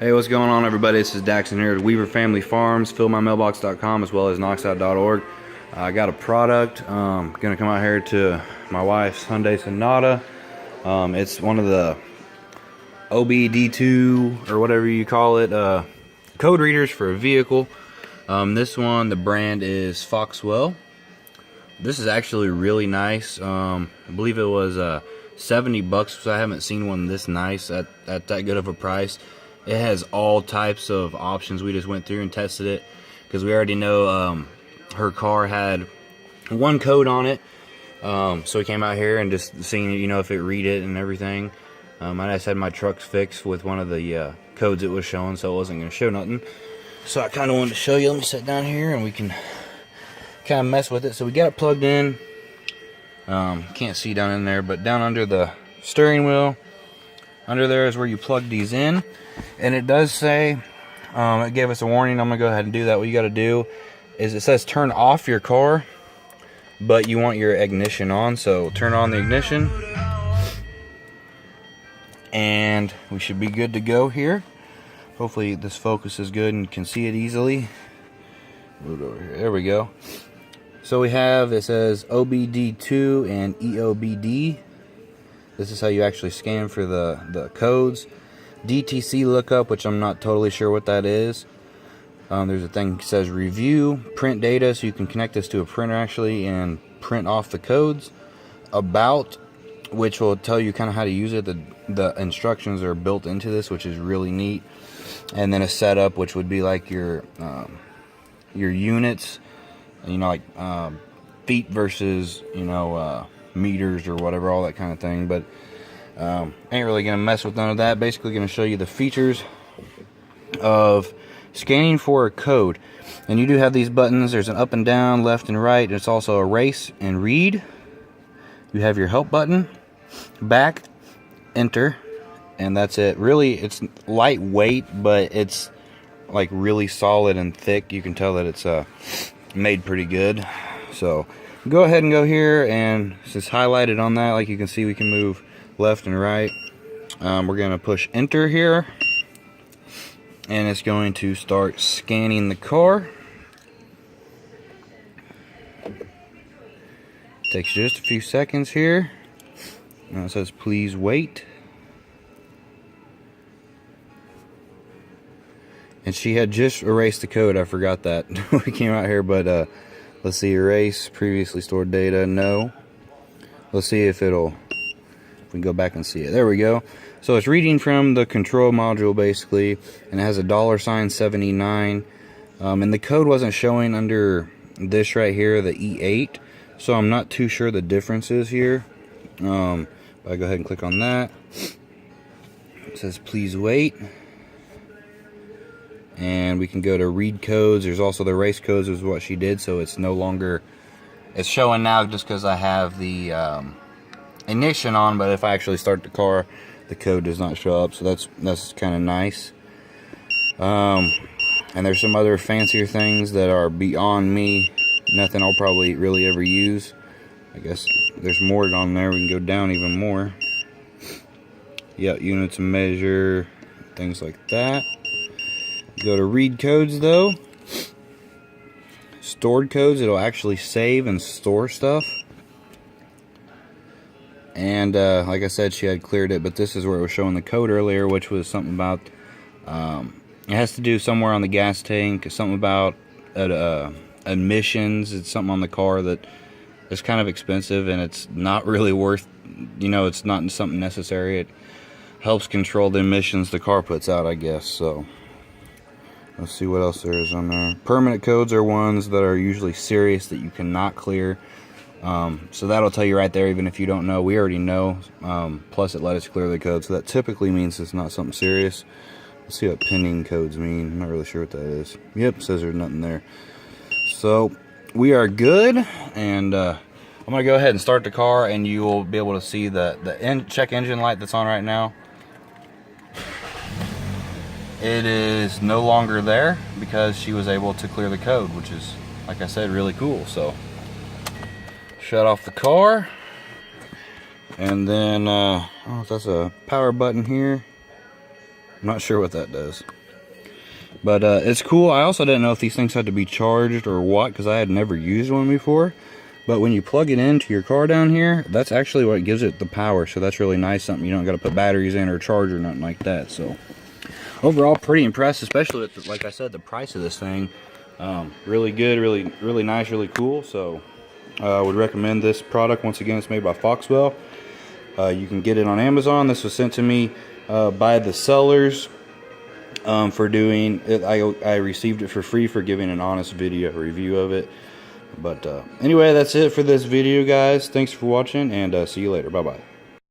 Hey, what's going on, everybody? This is Daxon here at Weaver Family Farms, fillmymailbox.com, as well as knoxout.org. I got a product. Gonna come out here to my wife's Hyundai Sonata. It's one of the OBD2 or whatever you call it, code readers for a vehicle. This one, the brand is Foxwell. This is actually really nice. I believe it was 70 bucks, so I haven't seen one this nice at that good of a price. It has all types of options. We just went through and tested it because we already know her car had one code on it. So we came out here and just seeing, you know, if it read it and everything. I just had my trucks fixed with one of the codes it was showing, so it wasn't going to show nothing. So I kind of wanted to show you. Let me sit down here and we can kind of mess with it. So we got it plugged in. Can't see down in there, but down under the steering wheel, under there is where you plug these in. And it does say, it gave us a warning. I'm going to go ahead and do that. What you got to do is, it says turn off your car, but you want your ignition on. So turn on the ignition. And we should be good to go here. Hopefully this focus is good and you can see it easily. Move it over here. There we go. So we have, it says OBD2 and EOBD. This is how you actually scan for the codes. DTC lookup, which I'm not totally sure what that is. There's a thing that says review, print data, so you can connect this to a printer actually and print off the codes. About, which will tell you kind of how to use it. The instructions are built into this, which is really neat. And then a setup, which would be like your units, you know, like feet versus, you know, meters or whatever, all that kind of thing. But ain't really gonna mess with none of that. Basically gonna show you the features of scanning for a code. And you do have these buttons. There's an up and down, left and right. It's also erase and read. You have your help button, back, enter, and that's it. Really, it's lightweight, but it's like really solid and thick. You can tell that it's made pretty good. So go ahead and go here, and it's just highlighted on that. Like you can see, we can move left and right. We're going to push enter here, and it's going to start scanning the car. Takes just a few seconds here. Now it says please wait. And she had just erased the code. I forgot that we came out here, but let's see, erase previously stored data. No. Let's see if it'll, if we can go back and see it. There we go. So it's reading from the control module basically, and it has a $79. And the code wasn't showing under this right here, the E8. So I'm not too sure the differences here. But I go ahead and click on that. It says please wait. And we can go to read codes. There's also the race codes, is what she did. So it's no longer, it's showing now just because I have the ignition on. But if I actually start the car, the code does not show up. So that's kind of nice. And there's some other fancier things that are beyond me. Nothing I'll probably really ever use. I guess there's more on there. We can go down even more. Yeah, units of measure, things like that. Go to read codes though. Stored codes, it'll actually save and store stuff. And like I said, she had cleared it, but this is where it was showing the code earlier, which was something about, it has to do somewhere on the gas tank, something about emissions. It's something on the car that is kind of expensive, and it's not really worth, you know, it's not something necessary. It helps control the emissions the car puts out, I guess. So let's see what else there is on there. Permanent codes are ones that are usually serious that you cannot clear. So that'll tell you right there, even if you don't know. We already know. Plus it let us clear the code, so that typically means it's not something serious. Let's see what pending codes mean. I'm not really sure what that is. Yep, it says there's nothing there. So we are good, and I'm gonna go ahead and start the car, and you will be able to see the check engine light that's on right now. It is no longer there because she was able to clear the code, which is, like I said, really cool. So shut off the car, and then oh, that's a power button here. I'm not sure what that does. But it's cool. I also didn't know if these things had to be charged or what, because I had never used one before. But when you plug it into your car down here, that's actually what gives it the power. So that's really nice. Something you don't got to put batteries in or charge or nothing like that. So overall, pretty impressed, especially with, like I said, the price of this thing. Really good, really nice, really cool. So I would recommend this product. Once again, it's made by Foxwell. You can get it on Amazon. This was sent to me by the sellers for doing it. I received it for free for giving an honest video review of it. But anyway, that's it for this video, guys. Thanks for watching, and see you later. Bye bye.